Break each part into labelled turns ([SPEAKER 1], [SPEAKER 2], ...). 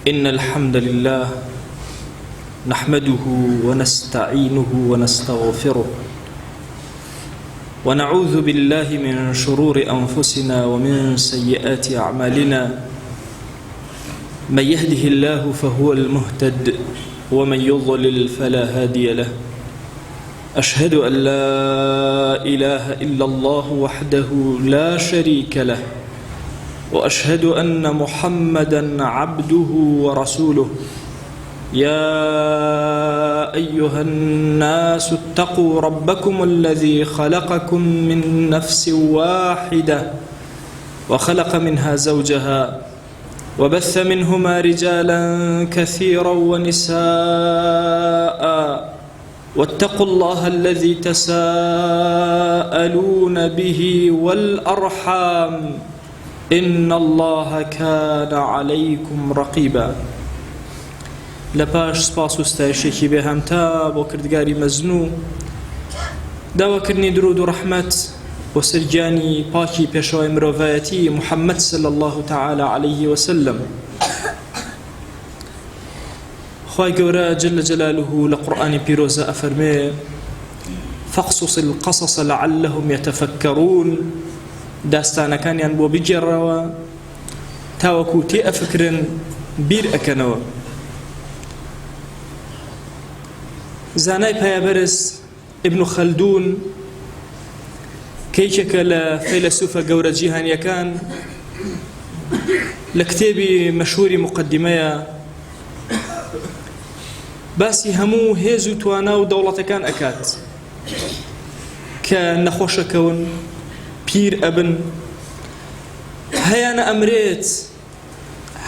[SPEAKER 1] إن الحمد لله نحمده ونستعينه ونستغفره ونعوذ بالله من شرور أنفسنا ومن سيئات أعمالنا من يهده الله فهو المهتد ومن يضلل فلا هادي له أشهد أن لا إله إلا الله وحده لا شريك له وأشهد أن محمدًا عبده ورسوله يا أيها الناس اتقوا ربكم الذي خلقكم من نفس واحدة وخلق منها زوجها وبث منهما رجالا كثيرا ونساء واتقوا الله الذي تساءلون به والأرحام إن الله كان عليكم رقيبا. لپاش سپاس و ستایشێکی بێهەمتا بۆ کردگاری مەزنوو داواکردنی درود و ڕەحمەت بۆ سەرگیانی پاکی پێشەوای مرۆڤایەتی محەممەد صلی الله تعالی عليه وسلم. خوای گەورە جل جلاله لە قورئانی پیرۆزە ئەفەرمێ فاقصص القصص لعلهم يتفكرون داستانەکانیان بۆ بگێڕەوە تاوەکو تێئەفکرن بیر ئەکەنەوە. زانای پایەبەرز ئیبن خەلدون کە یەکێکە لە فەیلسوفە گەورە جیهانیەکان لە کتێبی مەشهوری مقدمەیە باسی هەموو هێز و توانا و دەوڵەتەکان ئەکات کە نەخۆشەکەون پیر ئەبن هەیانە ئەمرێت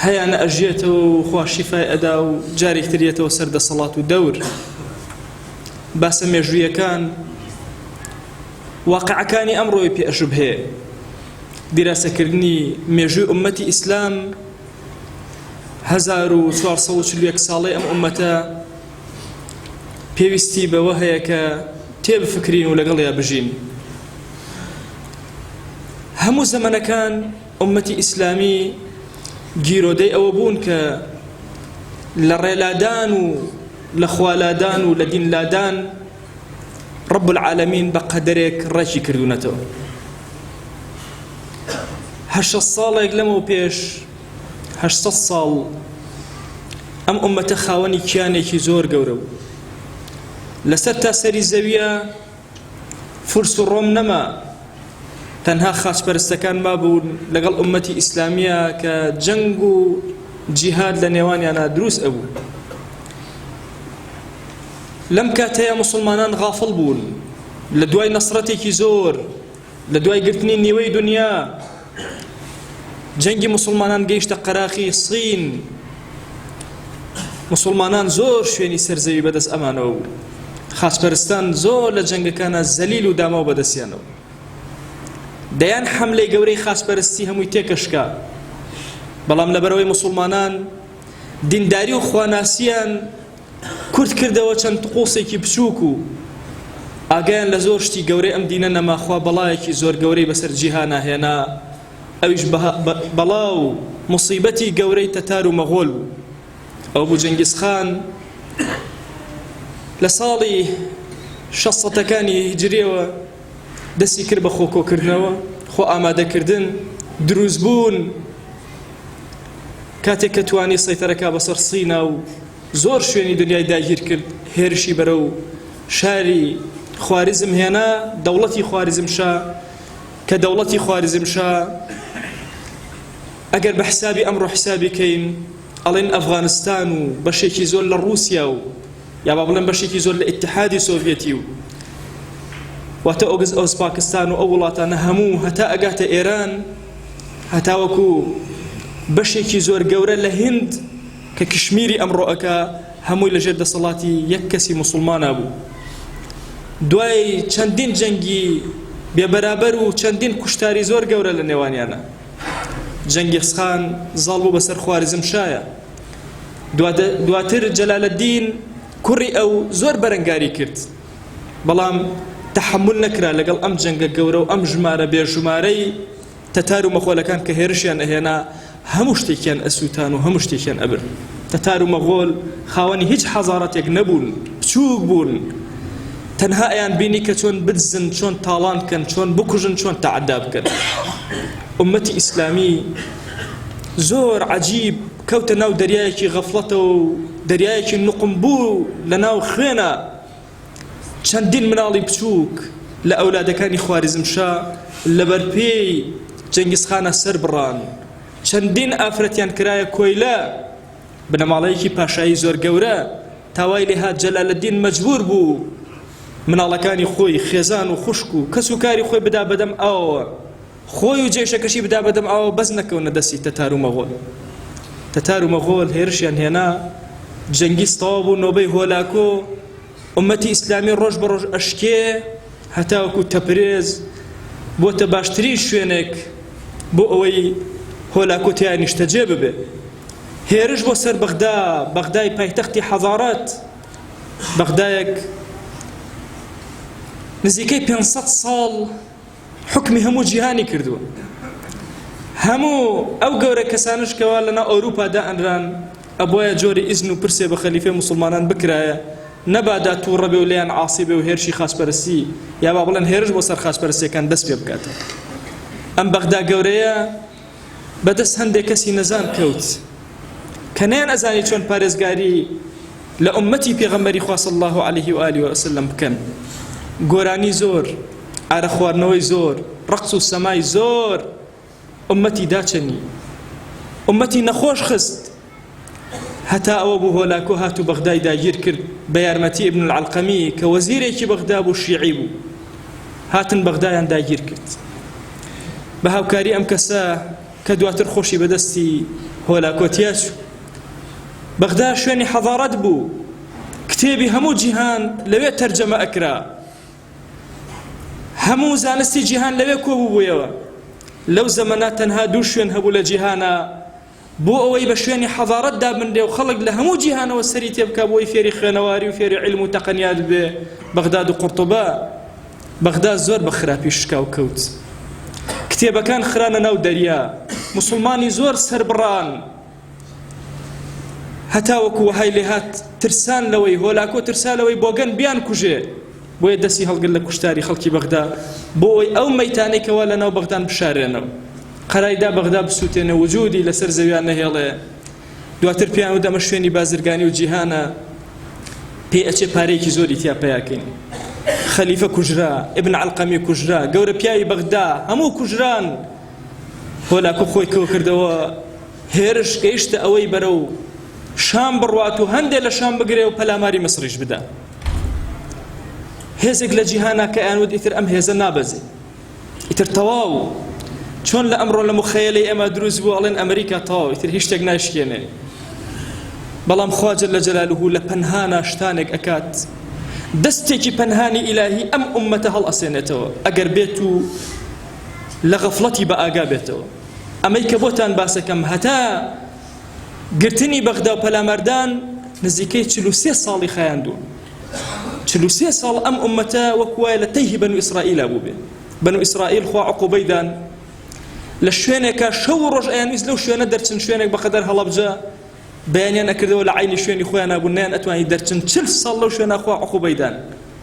[SPEAKER 1] هەیانە ئەژێتەوە و خوا شیفای ئەدا و جارێکترێتەوە سەر دەسەڵات و دەور. باسە مێژوویەکان واقعەکانی ئەمڕۆی پێ ئەشوبهەیە. دیراسەکردنی مێژووی ئومەتی ئیسلام 1441 ساڵەی ئەم ئومەتە پێویستی بەوە هەیە کە تێبفکرین و لەگەڵیا بژین. هەموو زەمانەکان ئومەتی ئیسلامی گیرۆدەی ئەوە بوون کە لە ڕێلادان و لە خوالادان و لە دینلادان رب العالمین بە قەدەرێک ڕێکی کردوونەتەوە. 800 ساڵێک لەمەوە پێش 800 ساڵ ئەم ئومەتە خاوەنی کیانێکی زۆر گەورە بوو. لەسەر تاسەری زەویە فورس و ڕۆم نەما، تەنها خاچپەرستەکان مابوون لەگەڵ ئومەتی ئیسلامیە کە جەنگ و جیهاد لە نێوانیانە دروست ئەبوو. لەم کاتەیە موسڵمانان غافڵ بوون لە دوای نەسرەتێکی زۆر، لە دوای گرتنی نیوەی دنیا. جەنگی موسڵمانان گەیشتە قەراقی سین. موسڵمانان زۆر شوێنی سەرزەوی بەدەست ئەمانەوە بوو. خاچپەرستان زۆر لە جەنگەکانە زەلیل و داماو بەدەستیانەوە. دەیان حەملەی گەورەی خاچپەرستی هەمووی تێکەشکا، بەڵام لەبەرەوەی موسڵمانان دینداری و خواناسیان کورت کردەوە چەند قوسێکی بچووک و ئاگایان لە زۆر شتی گەورەی ئەم دینە نەماخوا بەڵایەکی زۆر گەورەی بەسەر جیهانە هێنا. ئەویش بەڵا و مصیبەتی گەورەی تەتار و مەغۆل بوو. ئەو بوو جەنگیز خان لە ساڵی 600ەکانی هیجریەوە دەستی کرد بە خۆکۆکردنەوە، خۆ ئامادەکردن، دروستبوون. کاتێک کە توانی سەیتەرەکە بەسەر سینە و زۆر شوێنی دنیای داگیر کرد، هێرشی بەرەو شاری خوارزم هێنا، دەوڵەتی خوارزمشا کە دەوڵەتی خوارزمشا ئەگەر بە حسابی ئەمڕۆ حسابی کەین ئەڵێن ئەفغانستان و بەشێکی زۆر لە رووسیا و یا با بڵێن بەشێکی زۆر لە ئیتحادی سۆڤیەتی و واتە ئۆگز ئەوز پاکستان و ئەو وڵاتانە هەموو هەتا ئەگاتە ئێران، هەتاوەکو بەشێکی زۆر گەورە لە هیند کە کشمیری ئەمڕۆەکە هەمووی لەژێر دەسەڵاتی یەک کەسی موسڵمانە بوو. دوای چەندین جەنگی بێبەرابەر و چەندین کوشتاری زۆر گەورە لە نێوانیانە، جەنگیز خان زاڵ بوو بەسەر خوارزمشایە. دواتر جەلالەدین کوڕی ئەو زۆر بەرەنگاری کرد، بەڵام تحمل نەکرا لەگەڵ ئەم جەنگە گەورە و ئەم ژمارە بێژمارەی تەتار و مەخۆلەکان کە هێرشیان ئەهێنا هەموو شتێکیان ئەسووتان و هەموو شتێکیان ئەبر. تەتار و مەغۆڵ خاوەنی هیچ حەزارەتێک نەبوون، بچووک بوون، تەنها ئەیان بینی کە چۆن بدزن، چۆن تاڵان بکەن، چۆن بکوژن، چۆن تەعەدا بکەن. ئومەتی ئیسلامی زۆر عەجیب کەوتە ناو دەریایەکی غەفڵەتەوە و دەریایەکی نوقم بوو لە ناو خوێنە. چەندین مناڵی بچووک لە ئەولادەکانی خواریزمشا لەبەر پێی جەنگیزخانە سەر بڕان، چەندین ئافرەتیان کرایە کۆیلە بنەماڵەیەکی پاشایی زۆر گەورە. تاوای لێهات جەلالەدین مەجبور بوو مناڵەکانی خۆی خێزان و خوشک و کەس و کاری خۆی بدا بەدەم ئاوە، خۆی و جێشەکەشی بدا بەدەم ئاوە، بەس نەکەونە دەستی تەتار و مەغۆڵ. تەتار و مەغۆڵ هێرشیان هێنا، جەنگیز تەواو بوو، نۆبەی هۆلاکۆ. ئومەتی ئیسلامی ڕۆژ بە ڕۆژ ئەشکێ هەتاوەکو تەپرێز بۆتە باشترین شوێنێک بۆ ئەوەی هۆلاکۆ تیا نیشتەجێ ببێ. هێرش بۆ سەر بەغدا، بەغدای پایتەختی حەضارەت، بەغدایەک نزیکەی 500 ساڵ حکمی هەموو جیهانی کردووە. هەموو ئەو گەورە کەسانش کەوا لەناو ئەوروپادا ئەنران ئەبوایە جۆری ئیزن و پرسێ بە خەلیفەی موسڵمانان بکرایە، نەبادا تووڕە بێ و لێیان عاسی بێ و هێرشی خاسپەرستی، یا با بڵێن هێرش بۆ سەر خاسپەرستیەکان دەست پێ بکاتە. ئەم بەغدا گەورەیە بەدەست هەندێک کەسی نەزان کەوت کە نەیان ئەزانی چۆن پارێزگاری لە ئومەتی پێغەمبەری خوا صلی الله علیه و آله وسلم بکەن. گۆرانی زۆر، ئارە خواردنەوەی زۆر، ڕقص و سەمای زۆر، ئومەتی داچەنی، ئومەتی نەخۆش خست. هەتا ئەوە بوو هۆلاکۆ هاتوو بەغدای داگیر کرد بە یارمەتی ئیبن العەلقەمی کە وەزیرێکی بەغدا بوو، شیعی بوو. هاتن بەغدایان داگیر کرد بە هاوکاری ئەم کەسە کە دواتر خۆشی بەدەستی هۆلاکۆتیا چوو. بەغدا شوێنی حەضارەت بوو، کتێبی هەموو جیهان لەوێ تەرجەمە ئەکرا، هەموو زانستی جیهان لەوێ کۆبوو بوویەوە. لەو زەمەنە تەنها دوو شوێن هەبوو لە جیهانە بۆ ئەوەی بە شوێنی حەضارەتدا بنرێ و خەڵک لە هەموو جیهانەوە سەری تێ بکە بۆی فێری خوێنەواری و فێری عیلم و تەقەنیات بێ. بەغداد و قورتوبە. بەغدا زۆر بە خراپی شکاو کەوت، کتێبەکان خرانە ناو دەریا، موسڵمانی زۆر سەربڕان، هەتا وەکو وەهای لێهات ترسان لەوەی هۆلاکۆ ترسا لەوەی بۆگەن بیان کوژێ، بۆیە دەستی هەڵگرت لە کوشتاری خەڵکی بەغدا بۆ ئەوەی ئەو مەیتانەی کەوا لەناو بەغدان بشارێنەوە، قەرایدا بەغدا بسووتێنە، وجودی لەسەر زەویان نەهێڵێ. دواتر پێیان وت ئەمە شوێنی بازرگانی و جیهانە، پێی ئەچێ پارەیەکی زۆری تیا پێیاکەین. خەلیفە کوژرا، ئیبن عەلقەمی کوژرا، گەورە پیاوی بەغدا هەموو کوژران. هۆلاکۆ خۆی کەوە کردەوە، هێرش گەیشتە ئەوەی بەرەو شام بڕوات و هەندێک لە شام بگرێ و پەلاماری مەسریش بدا. هێزێک لە جیهانە کە ئەیانوت ئیتر ئەم هێزە نابەزێ، ئیتر تەواو، چۆن لە ئەمڕۆ لە مخەیەلەی ئێمە دروست بوو ئەڵێن ئەمریکا تەواو، ئیتر هیچ شتێک ناشکێنێ. بەڵام خوا جەل جەلالوهو لە پەنهانە شتانێک ئەکات، دەستێکی پەنهانی ئیلاهی ئەم ئومەتە هەڵ ئەسێنێتەوە ئەگەر بێت و لە غەفڵەتی بە ئاگا بێتەوە. ئەمەی کە بۆتان باسەکەم، هەتا گرتنی بەغدا و پەلامەردان نزیکەی 43 ساڵی خایاندوو. 43 ساڵ ئەم ئومەتە وەکوایە لە تەیهی بەنو ئیسرائیلا بوو بێ. بەنو ئیسرائیل خوا عقوبەیدان لە شوێنێکە شەو ڕۆژ ئەیانویست لەو شوێنە دەرچن، شوێنێک بەقەدەر هەڵەبجە بەیانیان ئەکردەوە لە عینی شوێنی خۆیان نابوون، نەیان ئەتوانی دەرچن. 40 ساڵ لەو شوێنە خوا عقوبەیدان.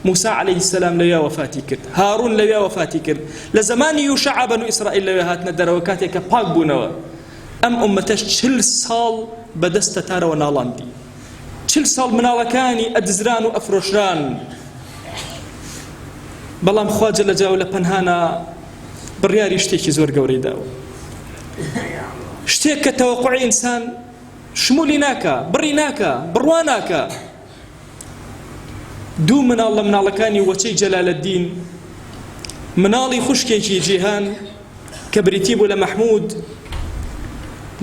[SPEAKER 1] موسى عليه السلام لەوێ وەفاتی کرد، هارون لەوێ وەفاتی کرد، لە زمانی یوشع بەنو ئیسرائیل لەوێ هاتنە دەرەوە کاتێککە پاک بوونەوە. ئەم ئومەتەش 40 ساڵ بەدەستە تارەوە ناڵاندی، 40 ساڵ مناڵەکانی ئەدزران و ئەفرۆشران. بەڵام خوا جەل جەلاوهو لە پەنهانە بڕیاری شتێکی زۆر گەورەی داوە، شتێک کە تەوەقوعی ئینسان شمولی ناکە، بڕی ناکە، بڕوا ناکە. دوو مناڵ لە مناڵەکانی وەچەی جەلالەدین، مناڵی خوشکێکی جیهان کە بریتی بوو لە مەحموود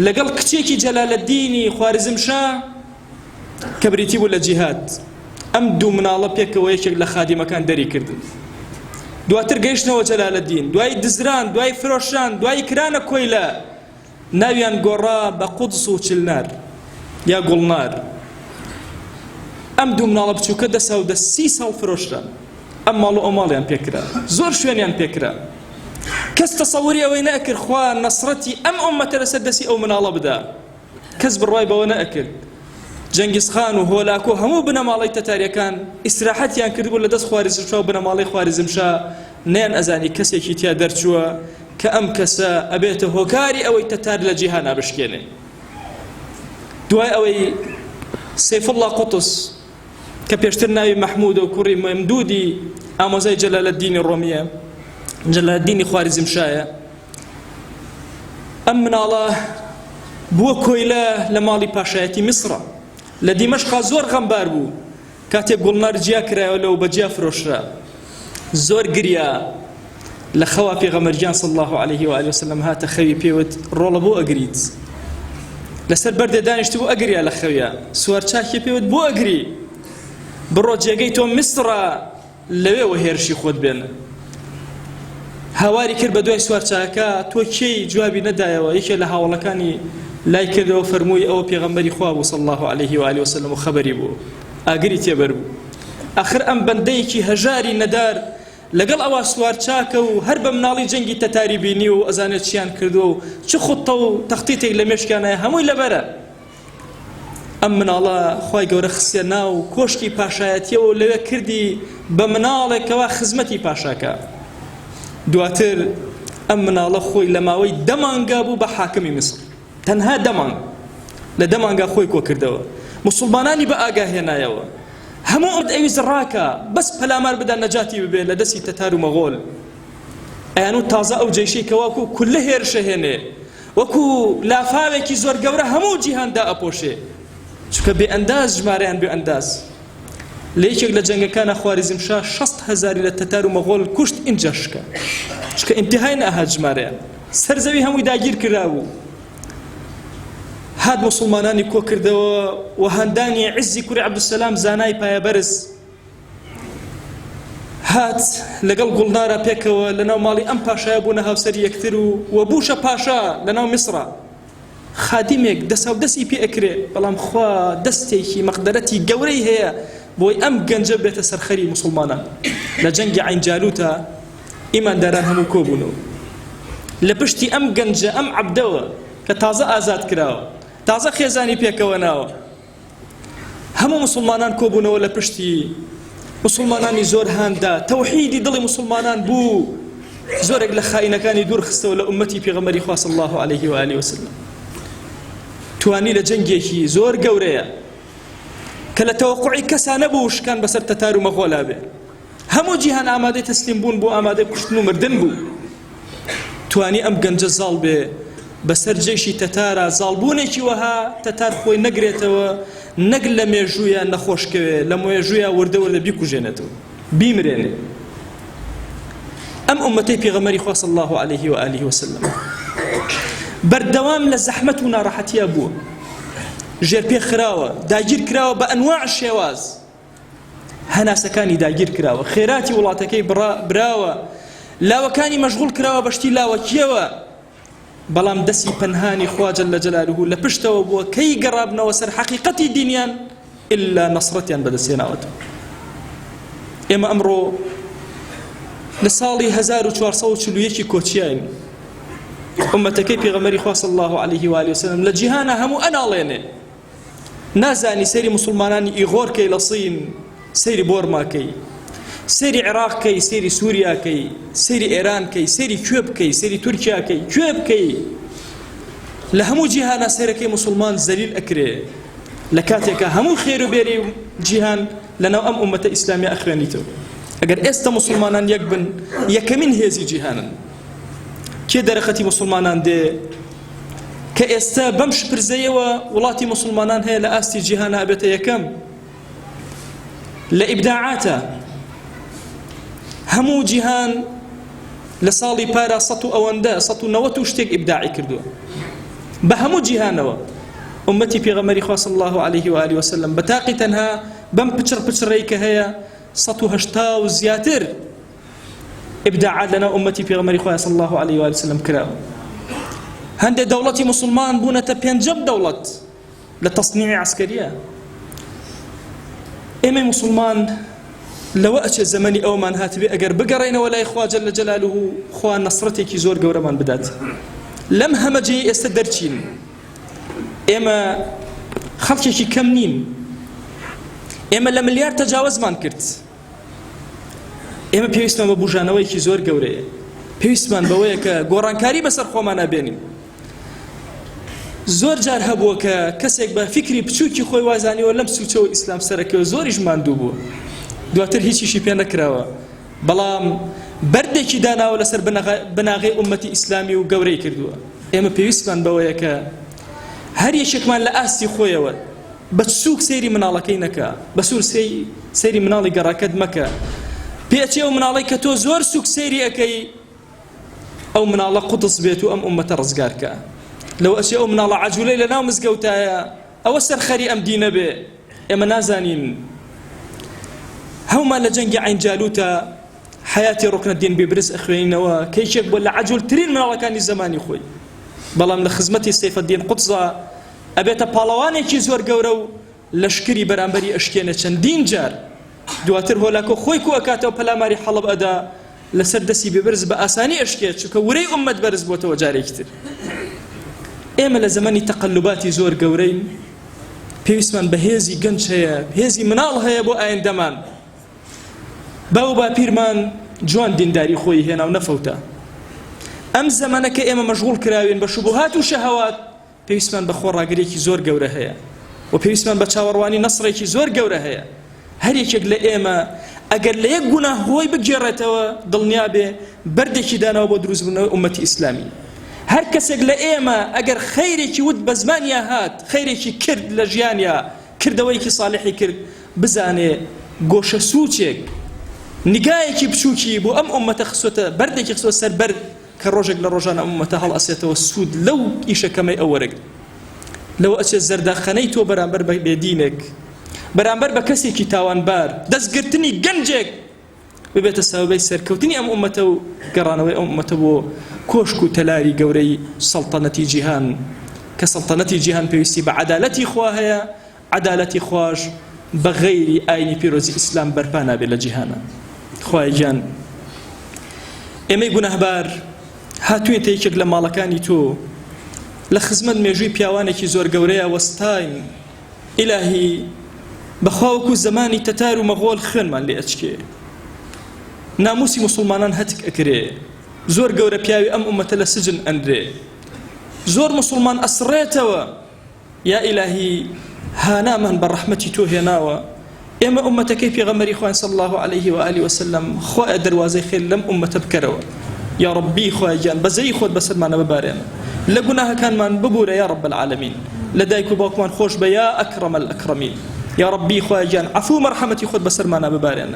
[SPEAKER 1] لەگەڵ کچێکی جەلالەدینی خوارزمشا کە بریتی بوو لە جیهاد. ئەم دوو مناڵە پێکەوە یەکێک لە خادیمەکان دەری کردن. دواتر گەیشتنەوە جەلالەدین، دوای دزران، دوای فرۆشان، دوای کرانە کۆیلە، ناویان گۆڕا بە قودس و چلنار یا گوڵنار. ئەم دوو مناڵە بچووکە دەسا و 30 ساڵ فرۆشران. ئەم ماڵ و ئەو ماڵیان پێکرا، زۆر شوێنیان پێکرا. کەس تەسەووری ئەوەی نەئەکرد خوا نەسرەتی ئەم ئوممەتە لەسەر دەستی ئەو مناڵە بدا، کەس بڕوای بەوە نەئەکرد. جەنگیز خان و هۆلاکۆ هەموو بنەماڵی تەتاریەکان ئیسراحەتیان کردبوو لە دەست خواریزمشا و بنەماڵی خواریزمشا نەیان ئەزانی کەسێکی تیا دەرچووە کە ئەم کەسە ئەبێتە هۆکاری ئەوەی تەتار لە جیهانا بشکێنێ. دوای ئەوەی سەیفڵڵا قوتس کە پێشتر ناوی مەحموودە و کوڕی مەمدودی ئامۆزای جەلالەددینی ڕۆمیە، جەلالەددینی خواریزمشایە، ئەم مناڵە بووە کۆیلە لە ماڵی پاشایەتی میسرە. لە دیمەشقا زۆر غەمبار بوو کاتێک گوڵنار جیا کرایەوە لەو بەجیا فرۆشرا، زۆر گریا لە خەوا پێغەمبەرگیان صلی الله عليه و آله وسلم هاتە خەوی پێوت ڕۆڵە بۆ ئەگریت، لەسەر بەردێ دانیشت بۆ ئەگریا لە خەویە، سوار چاکی پێوت بۆ ئەگری، بڕۆ جێگەی تۆ میسرە لەوێوە هێرشی خۆت بێنە. هاواری کرد بە دوای سوارچاکە تۆ کێی جوابی نەدایەوە. یەکێ لە هاوڵەکانی لای کردەوە فەرمووی ئەوە پێغەمبەری خوا بوو صلی الله عليه و آله وسلم و خەبەری بوو، ئاگری تێبەر بوو. ئاخر ئەم بەندەیەکی هەژاری نەدار لەگەڵ ئەوە سوارچاکە و هەر بە مناڵی جەنگی تەتاری بینی و ئەزانێت چیان کردووە و چ خوتە و تەختیتێک لە مێشکانایە هەمووی لەبەرە. ئەم مناڵە خوای گەورە خستیە ناو کۆشکی پاشایەتیەوە و لەوێ کردی بە مناڵێکەوە خزمەتی پاشاکە. دواتر ئەم مناڵە خۆی لە ماوەی دەمانگا بوو بە حاکمی میسر، تەنها دەمانگ، لە دەمانگا خۆی کۆ کردەوە، موسڵمانانی بە ئاگاهێنایەوە، هەموو ئەرد ئەویز ڕاکە بەس پەلامار بدە نەجاتی ببێ لە دەستی تەتار و مەغۆل. ئەیان و تازە ئەو جەیشەی کە واکو کولە هێرشە هێنێ، وەکو لافاوێکی زۆر گەورە هەموو جیهاندا ئەپۆشێ، چونکە بێ ئەنداز ژمارەیان بێ ئەنداز. لە یەکێک لە جەنگەکانە خواریزمشا 600,000 لە تەتار و مەغۆل کوشت ئینجاشکە، چونکە ئینتیهای نەهات ژمارەیان، سەرزەوی هەمووی داگیر کرابوو. هات مسلمانانی کۆ کردەوە و هەندانی عزی کوڕی عەبدولسەلام زانای پایەبەرز هات لەگەڵ گوڵنارە پێکەوە لەناو ماڵی ئەم پاشایە بوونە هاوسەری یەکتر و بووشە پاشا لەناو میسرە. خادیمێک دەساودەستی پێ ئەکرێ، بەڵام خوا دەستێکی مەقدەرەتی گەورەی هەیە بۆی ئەم گەنجە بێتە سەرخەری مسلمانان. لە جەنگی عینجالوتە ئیمانداران هەموو کۆبوونەوە لە پشتی ئەم گەنجە، ئەم عەبدەوە کە تازە ئازاد کراوە، تازە خێزانی پێکەوە ناوە. هەموو مسلمانان کۆبوونەوە لە پشتی مسلمانانی زۆر هاندا، تەوحیدی دڵی مسلمانان بوو. زۆرێک لە خائینەکانی دوور خستەوە لە ئومەتی پێغەمبەری خوا صلی الله عليه و آله وسلم. توانی لە جەنگێکی زۆر گەورەیە کە لە تەوەقوعی کەسا نەبوو شکان بەسەر تەتار و مەغۆلا بێ، هەموو جیهان ئامادەی تەسلیم بوون بۆ ئامادەی کوشتن و مردن بوو. توانی ئەم گەنجە زاڵ بێ بەسەر جێشی تەتارە، زاڵبوونێکی وەها تەتار خۆی نەگرێتەوە، نەک لە مێژوویە نەخۆشکەوێ، لە مێژوویە وردە وردە بیکوژێنێتەوە، بیمرێنێ. ئەم ئومەتەی پێغەمبەری خوا صلی الله عليه و آله وسلم بەردەوام لە زەحمەت و ناڕەحەتیە بووە، ژێر پێ خراوە، داگیر کراوە بە ئەنواع شێواز، هەناسەکانی داگیر کراوە، خێراتی وڵاتەکەی براوە، لاوەکانی مەشغوڵ کراوە بەشتی لاوەکیەوە، بەڵام دەستی پەنهانی خوا جەل جەلالوه لە پشتەوە بووە کەی گەڕابنەوە سەر حەقیقەتی دینیان ئللا نەسرەتیان بەدەستهێناوەتەوە. ئێمە ئەمڕۆ لە ساڵی 1441 کۆچیاین، ئومەتەکەی پێغەمبەری خوا صلی الله عليه و آله وسلم لە جیهانە هەموو ئەناڵێنێ، نازانی سەیری مسلمانانی ئیغۆرکەی لە سین، سەیری بۆرماکەی، سەیری عێراقکەی، سەیری سووریاکەی، سەیری ئێرانکەی، سەیری کوێ بکەی، سەیری تورکیاکەی، کوێ بکەی، لە هەموو جیهانە سەیرەکەی مسلمان زەلیل ئەکرێ لە کاتێکە هەموو خێر و بێری جیهان لەناو ئەم ئومەتە ئیسلامیە ئەخوێنیتەوە. ئەگەر ئێستا مسلمانان یەک بن، یەکەمین هێزی جیهانن. کێ دەرەخەتی مسلمانان دێ کە ئێستا بەم شپرزەیەوە وڵاتی مسلمانان هەیە لە ئاستی جیهانە ئەبێتە یەکەم لە ئیبداعاتە. هەموو جیهان لە ساڵی پارە 190 شتێک ئیبداعی کردووە بە هەموو جیهانەوە. ئومەتی پێغەمبەری خوا صلی الله عليه و آله وسلم بەتاقی تەنها بەم پچڕەی کە هەیە 180 و زیاتر ئیبداعات لەناو ئومەتی پێغەمبەری خوا صلی الله عليه و آله وسلم کراوە. هەندێک دەوڵەتی مسلمان بوونەتە پێنجەم دەوڵەت لە تەصنیعی عسکەریە. ئێمە مسلمان لو أتى زمني أو من هات بأجر بقرين ولا إخوة جل جلاله خوا نصرتك زور جورا من بدات لم همجي استدرتين إما خلقك كم نين إما لمليار تجاوز من كرت إما بيسمن ببوجانوي كي زور جورا بيسمن بويك قران كاري بسر خوا ما نبيني زور جار هبوك كسك بفكري بشوكي خوي وازاني ولم سوتشو إسلام سرك وزور إجمان دوبو دواتر هیچی شی پێ نەکراوە بەڵام بەردێکی داناوە لەسەر بناغی ئومەتی ئیسلامی و گەورەی کردووە ئێمە پێویستمان بەوەیە کە هەر یەکێکمان لە ئاستی خۆیەوە بە سووک سەیری مناڵەکەی نەکە بە سوور سەیری مناڵی گەڕاکەت مەکە پێچێ ئەو مناڵی کە تۆ زۆر سووک سەیری ئەەکەی ئەو مناڵە قوتس بێت و ئەم ئومەتە ڕزگارکە لەو ئەچێ ئەو مناڵە عەجوولەی لەناو مزگەوتایە ئەوە سەرخەری ئەم دینە بێ ئێمە نازانین هەوما لە جەنگی عین جالوتە حیاتی ڕوکنەدین بێبرز ئەخوێنینەوە کە یەکێک بووە لە عەجوولترین مناڵەکانی زەمانی خۆی بەڵام لە خزمەتی سەیفەدین قوتزە ئەبێتە پاڵەوانێکی زۆر گەورە و لەشکری بەرامبەری ئەشکێنە چەندین جار دواتر هۆلاکۆ خۆی کو ئەکاتەوە پەلاماری حەڵب ئەدا لەسەر دەستی بێبرز بە ئاسانی ئەشکێت چونکە ورەی ئومەت بەرز بۆتەوە جارێکی تر ئێمە لە زەمانی تەقەلوباتی زۆر گەورەین پێویستمان بە هێزی گەنج هەیە هێزی مناڵ هەیە بۆ ئایندەمان باو با پیرمان جوان دینداری خۆی هێنا و نەفەوتە ئەم زەمانە کە ئێمە مەشغوڵ کراوین بە شوبهات و شەهەوات پێویستمان بە خۆڕاگرێکی زۆر گەورە هەیە و پێویستمان بە چاوەڕوانی نەسڕێکی زۆر گەورە هەیە هەر یەکێک لە ئێمە ئەگەر لە یەک گوناه هۆی بگێڕێتەوە دڵنیا بێ بەردێکی داناوە بۆ دروستبوونەوەی ئومەتی ئیسلامی هەر کەسێک لە ئێمە ئەگەر خەیرێکی وت بە زمانیا هات خەیرێکی کرد لە ژیانیا کردەوەیەکی ساڵحی کرد بزانێ گۆشە سووچێک نگایەکی بچووکی بۆ ئەم ئومەتە خسوتە بەردێکی خسوتە سەر بەرد کە ڕۆژێک لە ڕۆژانە ئومەتە هەڵ ئەسێتەوە سوود لەو ئیشەکەمەی ئەو وەرەگرت لەوە ئەچێت زەردەخەنەی تۆ بەرامبەر بە بێدینێک بەرامبەر بە کەسێکی تاوانبار دەستگرتنی گەنجێک ببێتە سەبەبەی سەرکەوتنی ئەم ئومەتە و گەڕانەوەی ئەم ئومەتە بۆ کۆشک و تەلاری گەورەی سەڵتەنەتی جیهان کە سەڵتەنەتی جیهان پێویستی بە عەدالەتی خوا هەیە عەدالەتی خوش بغير آيني بيروزي إسلام بربانا بلا جهانا خواهي جان إمي گونهبار هاتوين تيكيك لمالكاني تو لخزمن ميجوي بياوانكي زور قوريا وستاين إلهي بخواوكو زماني تتار ومغول خنمان لأتشكي ناموسي مسلمانان هتك أكري زور قورا بياوي أم أمة لسجن أندري زور مسلمان أسريتوا يا إلهي هانا من برحمتي توهناوا إما أمة كيف غمري خوان صلى الله عليه وآله وسلم خوا دروازي خير لم أمة بكروا يا ربي خوا جان بزي خود بسر معنا ببارين لقناها كان من ببورة يا رب العالمين لديك باك من خوش بيا أكرم الأكرمين يا ربي خوا جان عفو مرحمتي خود بسر معنا ببارين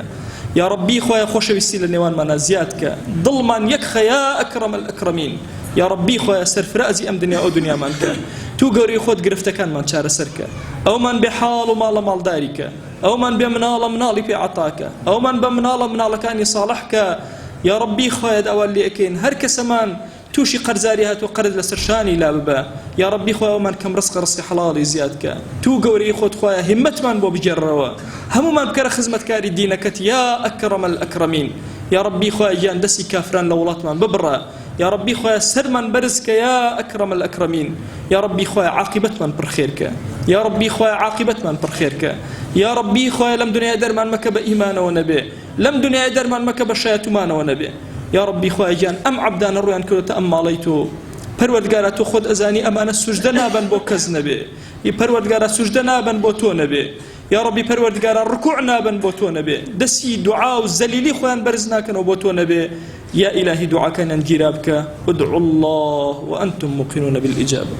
[SPEAKER 1] يا ربي خوا خوش وسيلة نيوان منا زيادك ظلما يكخ يا أكرم الأكرمين يا ربي خوا سرف رأزي أم دنيا أو دنيا مانك تو قوري خود قرفت كان من شار سرك أو من بحال ومال مال دارك أو من بمنال منالي في عطاك أو من بمنال منال كان يصالحك يا ربي خوايد أول لي أكين هر كسمان توشي قرزاريها وقرد لسرشاني لا ببا يا ربي خوايا ومن كم رزق حلالي زيادك تو قوري خود خوايا همت من بو بجروا همو من بكر خزمت كاري دينك يا أكرم الأكرمين يا ربي خوايا جان دسي كافران لولات من ببرا يا ربي خويا سر من برزك يا أكرم الأكرمين يا ربي خويا عاقبة من برخيرك يا ربي خويا عاقبة من برخيرك يا ربي خويا لم دنيا در من مكب إيمان ونبي لم دنيا در من مكب شيطان ونبي يا ربي خويا جان أم عبدان الروان كل تأماليتو پروردگارا تو خود ازانی امان سجده نابن بو کز نبی ی پروردگارا سجده نابن بو تو نبی یا ربی پروردگارا رکوع نابن بو تو نبی دسی دعا و ذلیلی خوان برز نکن بو تو نبی يا إلهي دعاك ننجرابك ادعوا الله وأنتم موقنون بالإجابة